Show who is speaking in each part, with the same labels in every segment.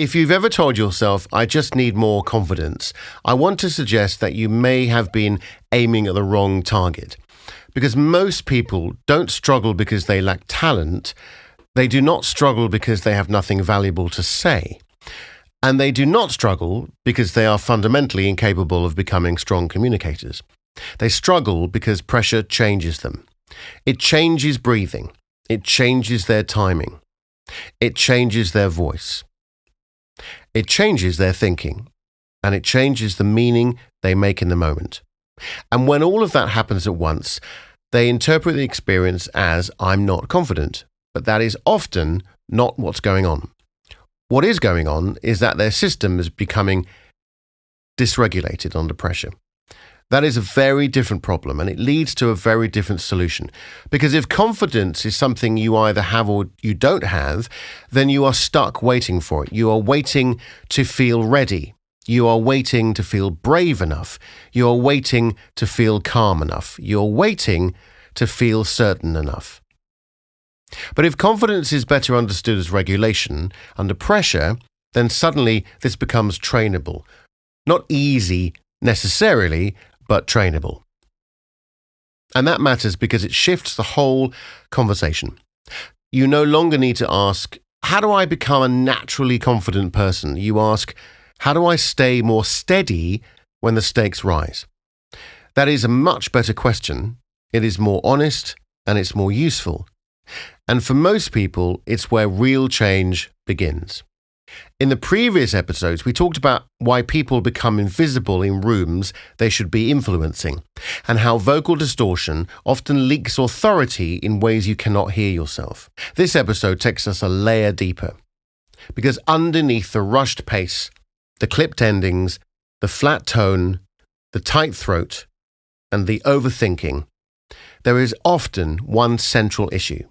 Speaker 1: If you've ever told yourself, I just need more confidence, I want to suggest that you may have been aiming at the wrong target. Because most people don't struggle because they lack talent. They do not struggle because they have nothing valuable to say. And they do not struggle because they are fundamentally incapable of becoming strong communicators. They struggle because pressure changes them. It changes breathing. It changes their timing. It changes their voice. It changes their thinking, and it changes the meaning they make in the moment. And when all of that happens at once, they interpret the experience as, I'm not confident. But that is often not what's going on. What is going on is that their system is becoming dysregulated under pressure. That is a very different problem, and it leads to a very different solution. Because if confidence is something you either have or you don't have, then you are stuck waiting for it. You are waiting to feel ready. You are waiting to feel brave enough. You are waiting to feel calm enough. You are waiting to feel certain enough. But if confidence is better understood as regulation under pressure, then suddenly this becomes trainable. Not easy necessarily, but trainable. And that matters because it shifts the whole conversation. You no longer need to ask, how do I become a naturally confident person? You ask, how do I stay more steady when the stakes rise? That is a much better question. It is more honest and it's more useful. And for most people, it's where real change begins. In the previous episodes, we talked about why people become invisible in rooms they should be influencing, and how vocal distortion often leaks authority in ways you cannot hear yourself. This episode takes us a layer deeper, because underneath the rushed pace, the clipped endings, the flat tone, the tight throat, and the overthinking, there is often one central issue.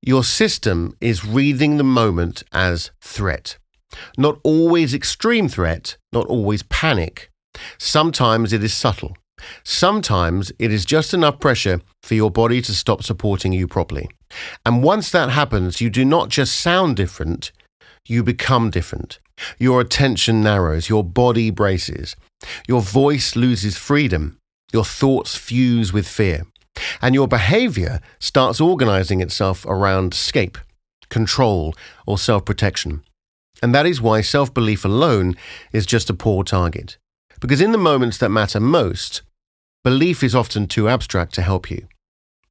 Speaker 1: Your system is reading the moment as threat. Not always extreme threat, not always panic. Sometimes it is subtle. Sometimes it is just enough pressure for your body to stop supporting you properly. And once that happens, you do not just sound different, you become different. Your attention narrows, your body braces, your voice loses freedom, your thoughts fuse with fear. And your behavior starts organizing itself around escape, control, or self-protection. And that is why self-belief alone is just a poor target. Because in the moments that matter most, belief is often too abstract to help you.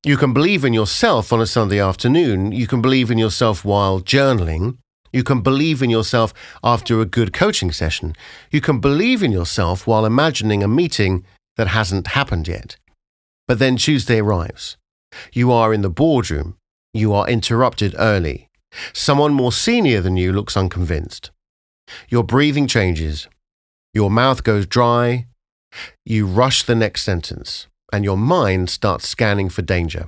Speaker 1: You can believe in yourself on a Sunday afternoon. You can believe in yourself while journaling. You can believe in yourself after a good coaching session. You can believe in yourself while imagining a meeting that hasn't happened yet. But then Tuesday arrives. You are in the boardroom. You are interrupted early. Someone more senior than you looks unconvinced. Your breathing changes. Your mouth goes dry. You rush the next sentence, and your mind starts scanning for danger.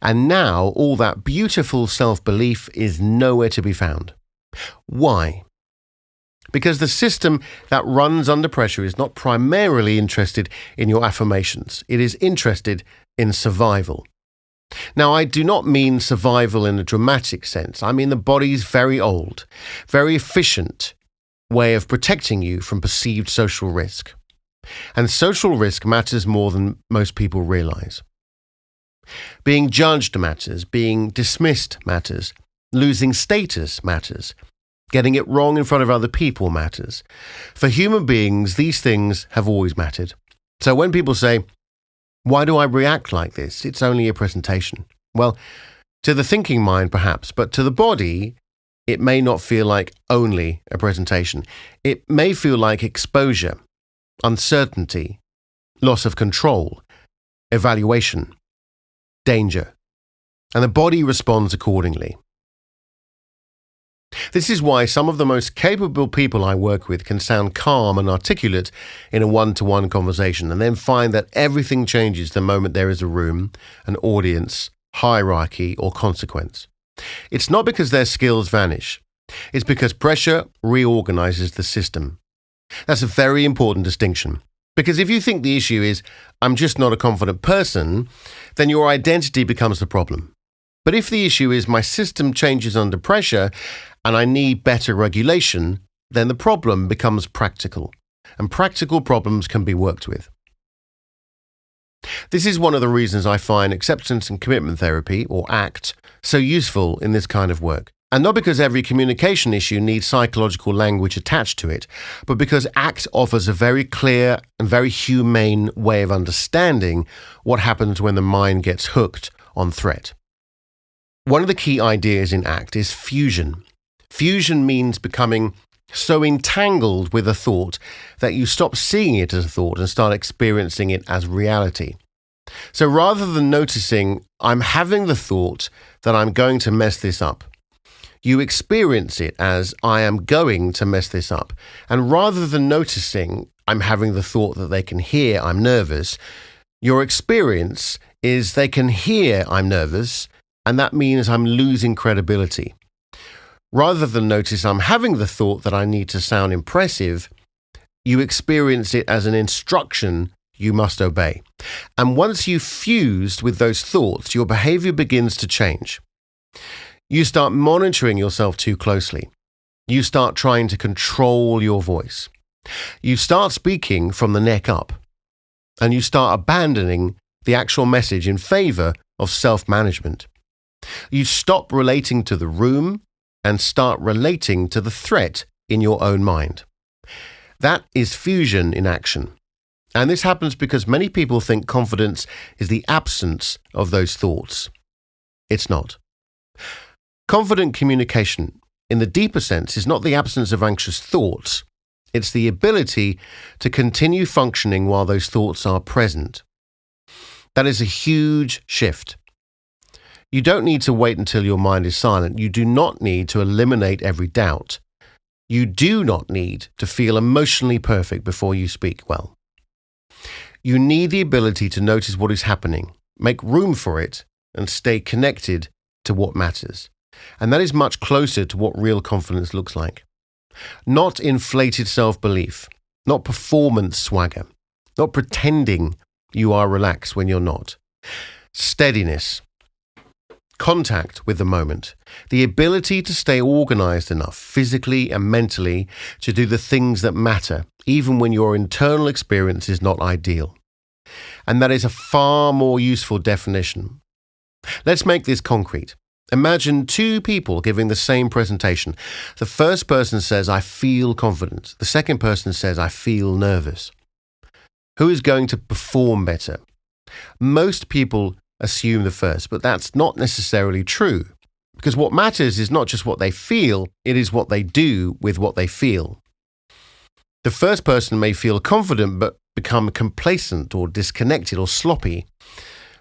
Speaker 1: And now all that beautiful self-belief is nowhere to be found. Why? Because the system that runs under pressure is not primarily interested in your affirmations. It is interested in survival. Now, I do not mean survival in a dramatic sense. I mean the body's very old, very efficient way of protecting you from perceived social risk. And social risk matters more than most people realize. Being judged matters. Being dismissed matters. Losing status matters. Getting it wrong in front of other people matters. For human beings, these things have always mattered. So when people say, why do I react like this? It's only a presentation. Well, to the thinking mind perhaps, but to the body, it may not feel like only a presentation. It may feel like exposure, uncertainty, loss of control, evaluation, danger. And the body responds accordingly. This is why some of the most capable people I work with can sound calm and articulate in a one-to-one conversation and then find that everything changes the moment there is a room, an audience, hierarchy, or consequence. It's not because their skills vanish. It's because pressure reorganizes the system. That's a very important distinction. Because if you think the issue is, I'm just not a confident person, then your identity becomes the problem. But if the issue is my system changes under pressure and I need better regulation, then the problem becomes practical, and practical problems can be worked with. This is one of the reasons I find acceptance and commitment therapy, or ACT, so useful in this kind of work. And not because every communication issue needs psychological language attached to it, but because ACT offers a very clear and very humane way of understanding what happens when the mind gets hooked on threat. One of the key ideas in ACT is fusion. Fusion means becoming so entangled with a thought that you stop seeing it as a thought and start experiencing it as reality. So rather than noticing, I'm having the thought that I'm going to mess this up, you experience it as I am going to mess this up. And rather than noticing, I'm having the thought that they can hear I'm nervous, your experience is they can hear I'm nervous, and that means I'm losing credibility. Rather than notice I'm having the thought that I need to sound impressive, you experience it as an instruction you must obey. And once you've fused with those thoughts, your behavior begins to change. You start monitoring yourself too closely. You start trying to control your voice. You start speaking from the neck up. And you start abandoning the actual message in favor of self-management. You stop relating to the room and start relating to the threat in your own mind. That is fusion in action. And this happens because many people think confidence is the absence of those thoughts. It's not. Confident communication, in the deeper sense, is not the absence of anxious thoughts. It's the ability to continue functioning while those thoughts are present. That is a huge shift. You don't need to wait until your mind is silent. You do not need to eliminate every doubt. You do not need to feel emotionally perfect before you speak well. You need the ability to notice what is happening, make room for it, and stay connected to what matters. And that is much closer to what real confidence looks like. Not inflated self-belief, not performance swagger, not pretending you are relaxed when you're not. Steadiness, contact with the moment, the ability to stay organized enough physically and mentally to do the things that matter, even when your internal experience is not ideal. And that is a far more useful definition. Let's make this concrete. Imagine two people giving the same presentation. The first person says, I feel confident. The second person says, I feel nervous. Who is going to perform better? Most people assume the first, but that's not necessarily true. Because what matters is not just what they feel, it is what they do with what they feel. The first person may feel confident but become complacent or disconnected or sloppy.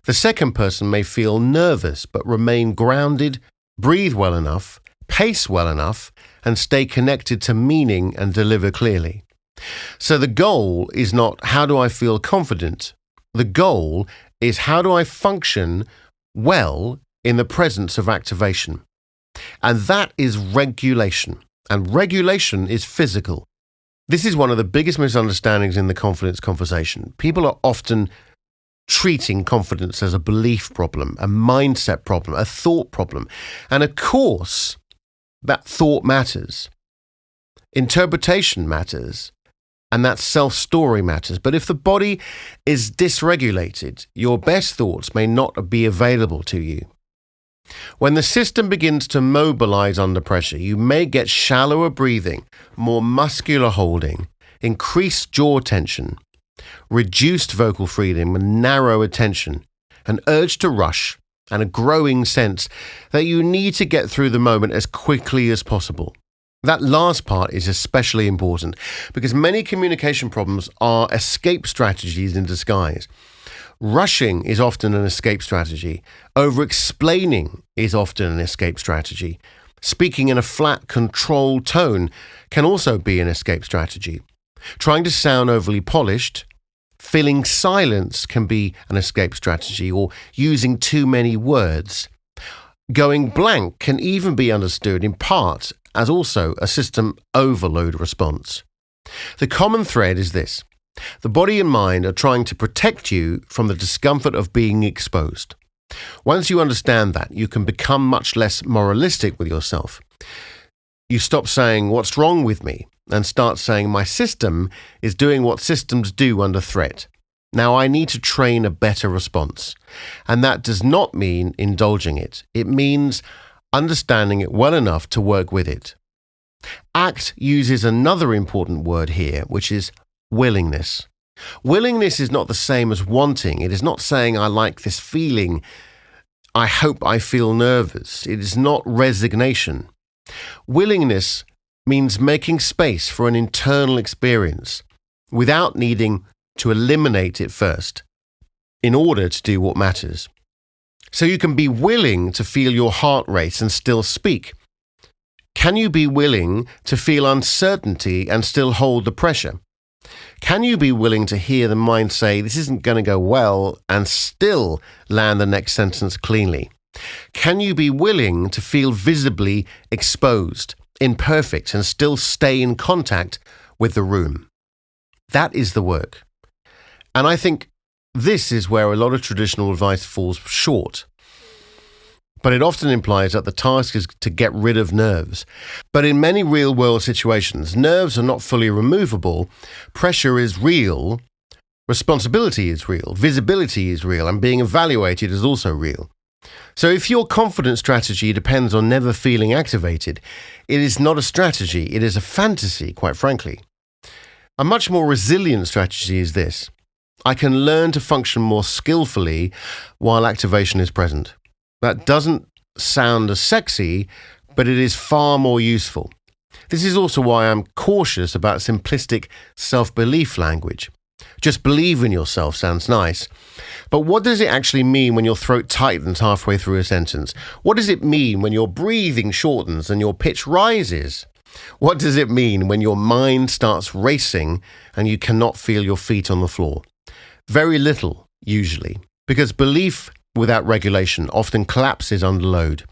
Speaker 1: The second person may feel nervous but remain grounded, breathe well enough, pace well enough, and stay connected to meaning and deliver clearly. So the goal is not how do I feel confident? The goal is how do I function well in the presence of activation? And that is regulation. And regulation is physical. This is one of the biggest misunderstandings in the confidence conversation. People are often treating confidence as a belief problem, a mindset problem, a thought problem. And of course, that thought matters. Interpretation matters. And that self-story matters. But if the body is dysregulated, your best thoughts may not be available to you. When the system begins to mobilize under pressure, you may get shallower breathing, more muscular holding, increased jaw tension, reduced vocal freedom and narrow attention, an urge to rush, and a growing sense that you need to get through the moment as quickly as possible. That last part is especially important because many communication problems are escape strategies in disguise. Rushing is often an escape strategy. Over-explaining is often an escape strategy. Speaking in a flat, controlled tone can also be an escape strategy. Trying to sound overly polished, filling silence can be an escape strategy, or using too many words. Going blank can even be understood in part as also a system overload response. The common thread is this. The body and mind are trying to protect you from the discomfort of being exposed. Once you understand that, you can become much less moralistic with yourself. You stop saying, "What's wrong with me?" and start saying, "My system is doing what systems do under threat. Now I need to train a better response." And that does not mean indulging it. It means understanding it well enough to work with it. ACT uses another important word here, which is willingness. Willingness is not the same as wanting. It is not saying, "I like this feeling. I hope I feel nervous." It is not resignation. Willingness means making space for an internal experience without needing to eliminate it first in order to do what matters. So you can be willing to feel your heart race and still speak. Can you be willing to feel uncertainty and still hold the pressure? Can you be willing to hear the mind say, "This isn't going to go well," and still land the next sentence cleanly? Can you be willing to feel visibly exposed, imperfect, and still stay in contact with the room? That is the work. And I think this is where a lot of traditional advice falls short. But it often implies that the task is to get rid of nerves. But in many real-world situations, nerves are not fully removable. Pressure is real, responsibility is real, visibility is real, and being evaluated is also real. So if your confidence strategy depends on never feeling activated, it is not a strategy, it is a fantasy, quite frankly. A much more resilient strategy is this: I can learn to function more skillfully while activation is present. That doesn't sound as sexy, but it is far more useful. This is also why I'm cautious about simplistic self-belief language. Just believe in yourself sounds nice. But what does it actually mean when your throat tightens halfway through a sentence? What does it mean when your breathing shortens and your pitch rises? What does it mean when your mind starts racing and you cannot feel your feet on the floor? Very little, usually, because belief without regulation often collapses under load.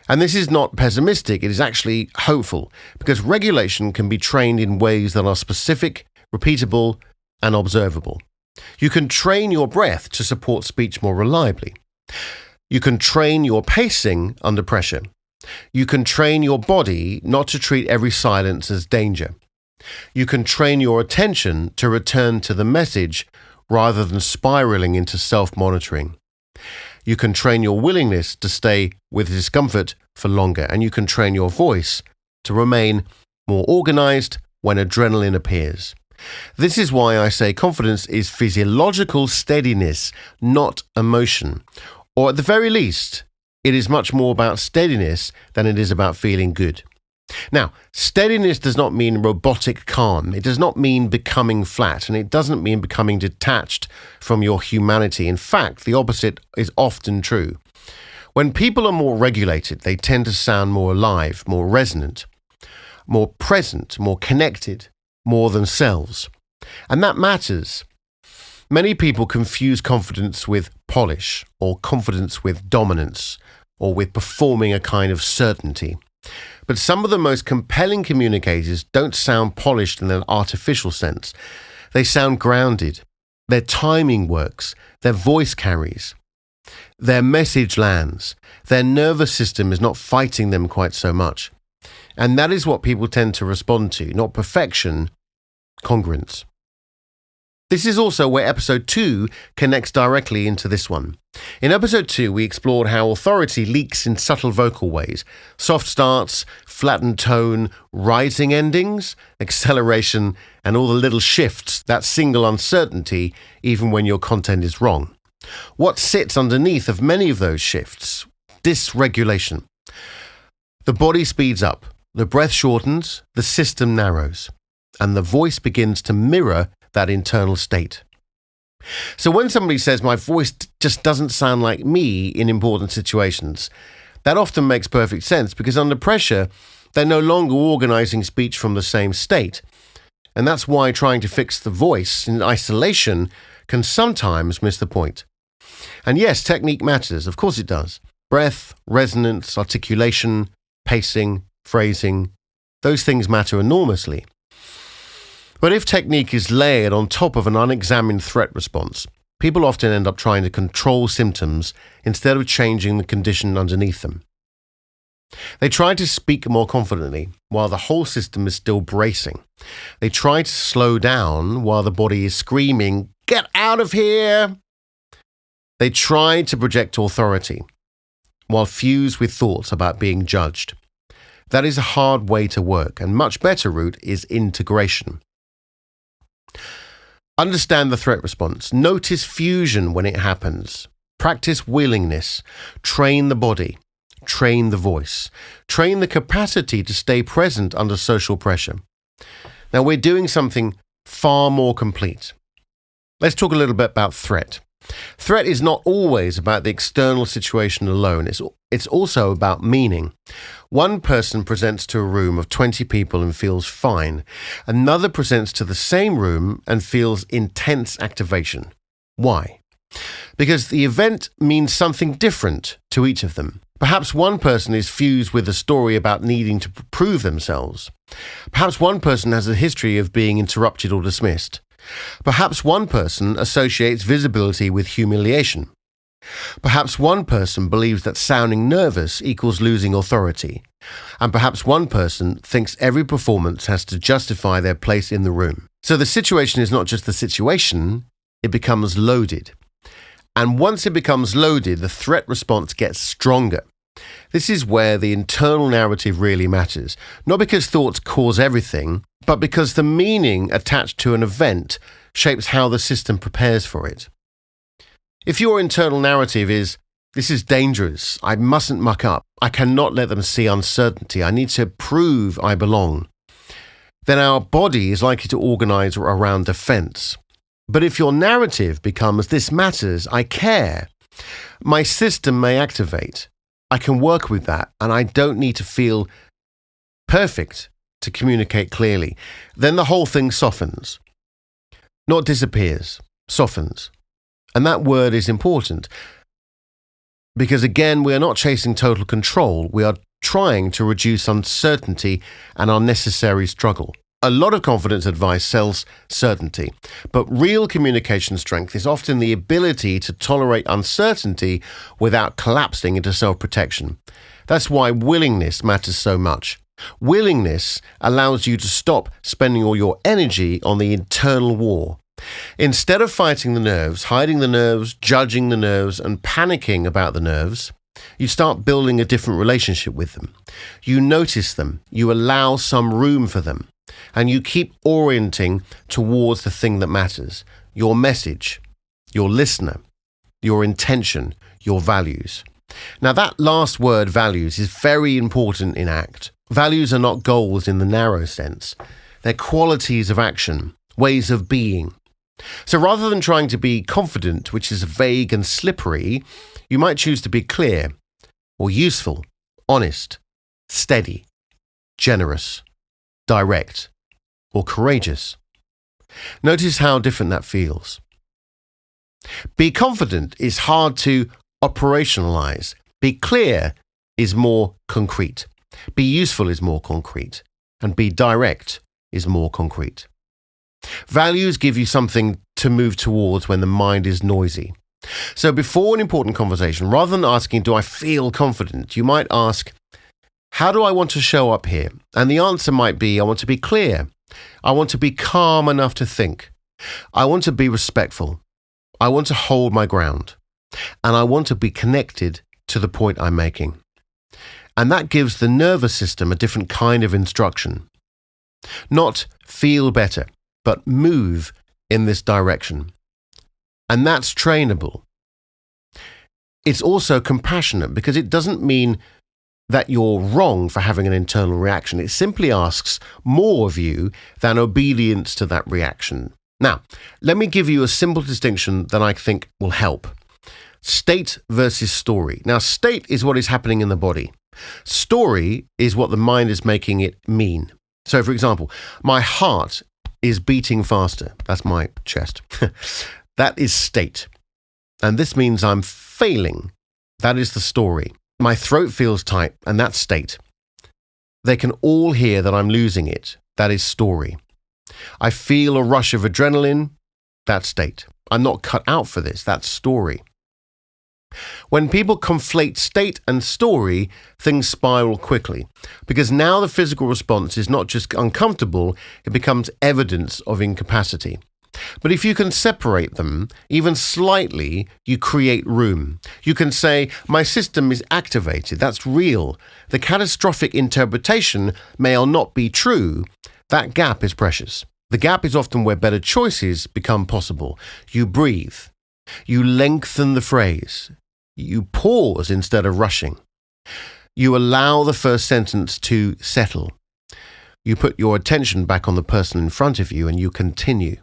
Speaker 1: And this is not pessimistic, it is actually hopeful, because regulation can be trained in ways that are specific, repeatable, and observable. You can train your breath to support speech more reliably. You can train your pacing under pressure. You can train your body not to treat every silence as danger. You can train your attention to return to the message rather than spiraling into self-monitoring. You can train your willingness to stay with discomfort for longer, and you can train your voice to remain more organized when adrenaline appears. This is why I say confidence is physiological steadiness, not emotion. Or at the very least, it is much more about steadiness than it is about feeling good. Now, steadiness does not mean robotic calm. It does not mean becoming flat, and it doesn't mean becoming detached from your humanity. In fact, the opposite is often true. When people are more regulated, they tend to sound more alive, more resonant, more present, more connected, more themselves. And that matters. Many people confuse confidence with polish, or confidence with dominance, or with performing a kind of certainty. But some of the most compelling communicators don't sound polished in an artificial sense. They sound grounded. Their timing works. Their voice carries. Their message lands. Their nervous system is not fighting them quite so much. And that is what people tend to respond to, not perfection, congruence. This is also where episode 2 connects directly into this one. In episode 2, we explored how authority leaks in subtle vocal ways. Soft starts, flattened tone, rising endings, acceleration, and all the little shifts that signal uncertainty even when your content is wrong. What sits underneath of many of those shifts? Dysregulation. The body speeds up, the breath shortens, the system narrows, and the voice begins to mirror that internal state. So when somebody says, "My voice just doesn't sound like me in important situations," that often makes perfect sense, because under pressure, they're no longer organizing speech from the same state. And that's why trying to fix the voice in isolation can sometimes miss the point. And yes, technique matters. Of course it does. Breath, resonance, articulation, pacing, phrasing, those things matter enormously. But if technique is layered on top of an unexamined threat response, people often end up trying to control symptoms instead of changing the condition underneath them. They try to speak more confidently while the whole system is still bracing. They try to slow down while the body is screaming, "Get out of here!" They try to project authority while fused with thoughts about being judged. That is a hard way to work, and much better route is integration. Understand the threat response. Notice fusion when it happens. Practice willingness. Train the body. Train the voice. Train the capacity to stay present under social pressure. Now we're doing something far more complete. Let's talk a little bit about threat. Threat is not always about the external situation alone. It's also about meaning. One person presents to a room of 20 people and feels fine. Another presents to the same room and feels intense activation. Why? Because the event means something different to each of them. Perhaps one person is fused with a story about needing to prove themselves. Perhaps one person has a history of being interrupted or dismissed. Perhaps one person associates visibility with humiliation. Perhaps one person believes that sounding nervous equals losing authority. And perhaps one person thinks every performance has to justify their place in the room. So the situation is not just the situation, it becomes loaded. And once it becomes loaded, the threat response gets stronger. This is where the internal narrative really matters. Not because thoughts cause everything, but because the meaning attached to an event shapes how the system prepares for it. If your internal narrative is, "This is dangerous, I mustn't muck up, I cannot let them see uncertainty, I need to prove I belong," then our body is likely to organize around defense. But if your narrative becomes, "This matters, I care, my system may activate, I can work with that, and I don't need to feel perfect to communicate clearly," then the whole thing softens. Not disappears, softens. And that word is important because, again, we are not chasing total control. We are trying to reduce uncertainty and unnecessary struggle. A lot of confidence advice sells certainty, but real communication strength is often the ability to tolerate uncertainty without collapsing into self-protection. That's why willingness matters so much. Willingness allows you to stop spending all your energy on the internal war. Instead of fighting the nerves, hiding the nerves, judging the nerves, and panicking about the nerves, you start building a different relationship with them. You notice them, you allow some room for them, and you keep orienting towards the thing that matters, your message, your listener, your intention, your values. Now that last word, values, is very important in ACT. Values are not goals in the narrow sense. They're qualities of action, ways of being. So rather than trying to be confident, which is vague and slippery, you might choose to be clear or useful, honest, steady, generous, direct, or courageous. Notice how different that feels. Be confident is hard to operationalize. Be clear is more concrete. Be useful is more concrete. And be direct is more concrete. Values give you something to move towards when the mind is noisy. So before an important conversation, rather than asking, "Do I feel confident?" you might ask, "How do I want to show up here?" And the answer might be, "I want to be clear. I want to be calm enough to think. I want to be respectful. I want to hold my ground. And I want to be connected to the point I'm making." And that gives the nervous system a different kind of instruction. Not feel better, but move in this direction. And that's trainable. It's also compassionate because it doesn't mean that you're wrong for having an internal reaction. It simply asks more of you than obedience to that reaction. Now, let me give you a simple distinction that I think will help. State versus story. Now, state is what is happening in the body. Story is what the mind is making it mean. So, for example, my heart is beating faster. That's my chest. That is state. And this means I'm failing. That is the story. My throat feels tight, and that's state. They can all hear that I'm losing it. That is story. I feel a rush of adrenaline. That's state. I'm not cut out for this. That's story. When people conflate state and story, things spiral quickly, because now the physical response is not just uncomfortable, it becomes evidence of incapacity. But if you can separate them, even slightly, you create room. You can say, my system is activated. That's real. The catastrophic interpretation may or not be true. That gap is precious. The gap is often where better choices become possible. You breathe. You lengthen the phrase. You pause instead of rushing. You allow the first sentence to settle. You put your attention back on the person in front of you and you continue.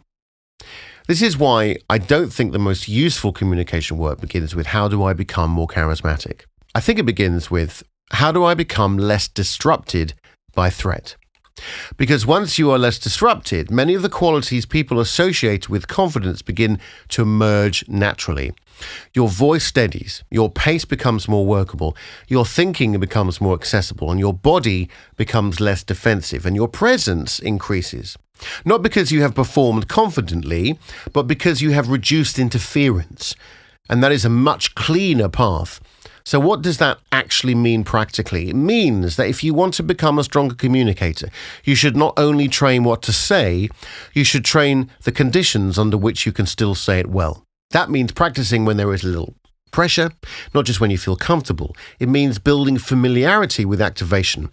Speaker 1: This is why I don't think the most useful communication work begins with how do I become more charismatic. I think it begins with how do I become less disrupted by threat. Because once you are less disrupted, many of the qualities people associate with confidence begin to emerge naturally. Your voice steadies, your pace becomes more workable, your thinking becomes more accessible, and your body becomes less defensive, and your presence increases. Not because you have performed confidently, but because you have reduced interference. And that is a much cleaner path. So what does that actually mean practically? It means that if you want to become a stronger communicator, you should not only train what to say, you should train the conditions under which you can still say it well. That means practicing when there is a little pressure, not just when you feel comfortable. It means building familiarity with activation.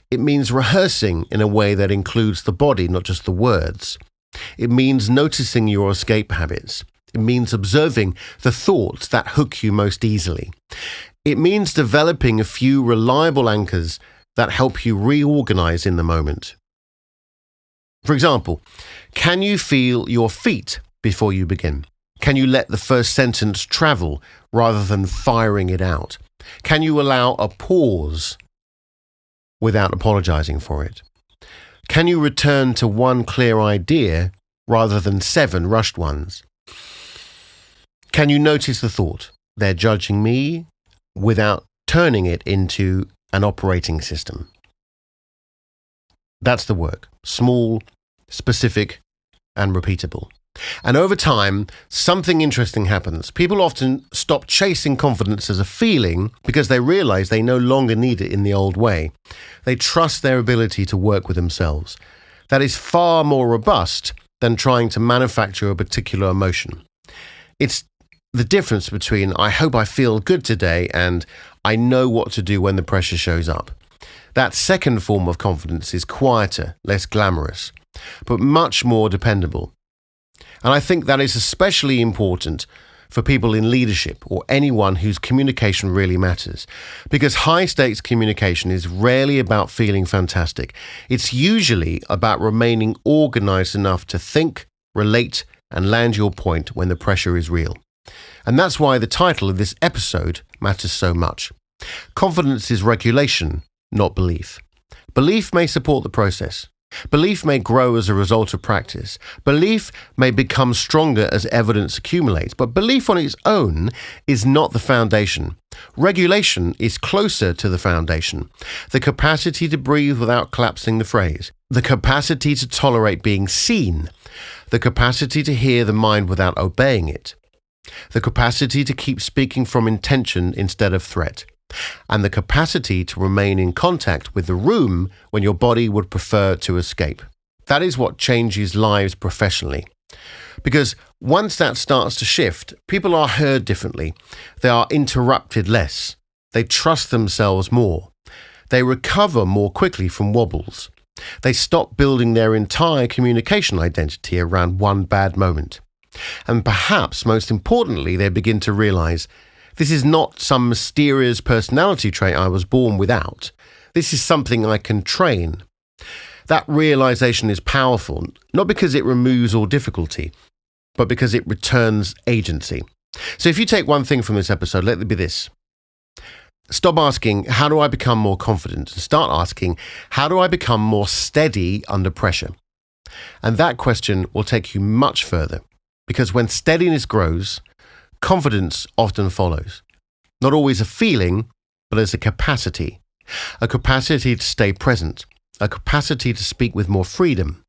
Speaker 1: It means rehearsing in a way that includes the body, not just the words. It means noticing your escape habits. It means observing the thoughts that hook you most easily. It means developing a few reliable anchors that help you reorganize in the moment. For example, can you feel your feet before you begin? Can you let the first sentence travel rather than firing it out? Can you allow a pause without apologizing for it? Can you return to one clear idea rather than 7 rushed ones? Can you notice the thought, they're judging me, without turning it into an operating system? That's the work. Small, specific, and repeatable. And over time, something interesting happens. People often stop chasing confidence as a feeling because they realize they no longer need it in the old way. They trust their ability to work with themselves. That is far more robust than trying to manufacture a particular emotion. It's the difference between I hope I feel good today and I know what to do when the pressure shows up. That second form of confidence is quieter, less glamorous, but much more dependable. And I think that is especially important for people in leadership or anyone whose communication really matters. Because high-stakes communication is rarely about feeling fantastic. It's usually about remaining organized enough to think, relate, and land your point when the pressure is real. And that's why the title of this episode matters so much. Confidence is regulation, not belief. Belief may support the process. Belief may grow as a result of practice. Belief may become stronger as evidence accumulates, but belief on its own is not the foundation. Regulation is closer to the foundation. The capacity to breathe without collapsing the phrase. The capacity to tolerate being seen. The capacity to hear the mind without obeying it. The capacity to keep speaking from intention instead of threat. And the capacity to remain in contact with the room when your body would prefer to escape. That is what changes lives professionally. Because once that starts to shift, people are heard differently. They are interrupted less. They trust themselves more. They recover more quickly from wobbles. They stop building their entire communication identity around one bad moment. And perhaps most importantly, they begin to realize this is not some mysterious personality trait I was born without. This is something I can train. That realization is powerful, not because it removes all difficulty, but because it returns agency. So if you take one thing from this episode, let it be this. Stop asking, how do I become more confident? And start asking, how do I become more steady under pressure? And that question will take you much further, because when steadiness grows, confidence often follows. Not always a feeling, but as a capacity. A capacity to stay present. A capacity to speak with more freedom.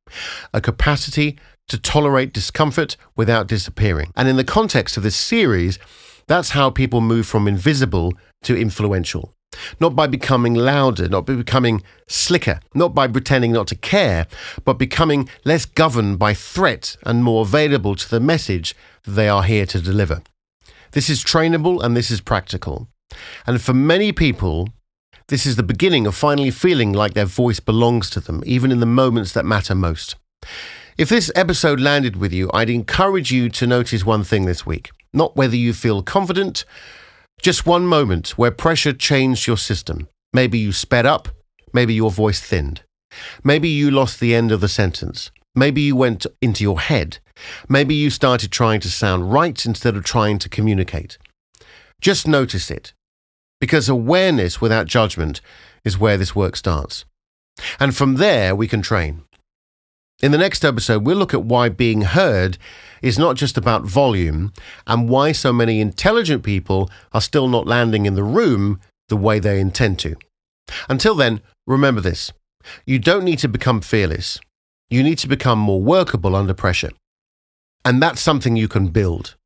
Speaker 1: A capacity to tolerate discomfort without disappearing. And in the context of this series, that's how people move from invisible to influential. Not by becoming louder, not by becoming slicker, not by pretending not to care, but becoming less governed by threat and more available to the message that they are here to deliver. This is trainable and this is practical. And for many people, this is the beginning of finally feeling like their voice belongs to them, even in the moments that matter most. If this episode landed with you, I'd encourage you to notice one thing this week. Not whether you feel confident, just one moment where pressure changed your system. Maybe you sped up, maybe your voice thinned. Maybe you lost the end of the sentence. Maybe you went into your head. Maybe you started trying to sound right instead of trying to communicate. Just notice it, because awareness without judgment is where this work starts. And from there, we can train. In the next episode, we'll look at why being heard is not just about volume and why so many intelligent people are still not landing in the room the way they intend to. Until then, remember this. You don't need to become fearless. You need to become more workable under pressure. And that's something you can build.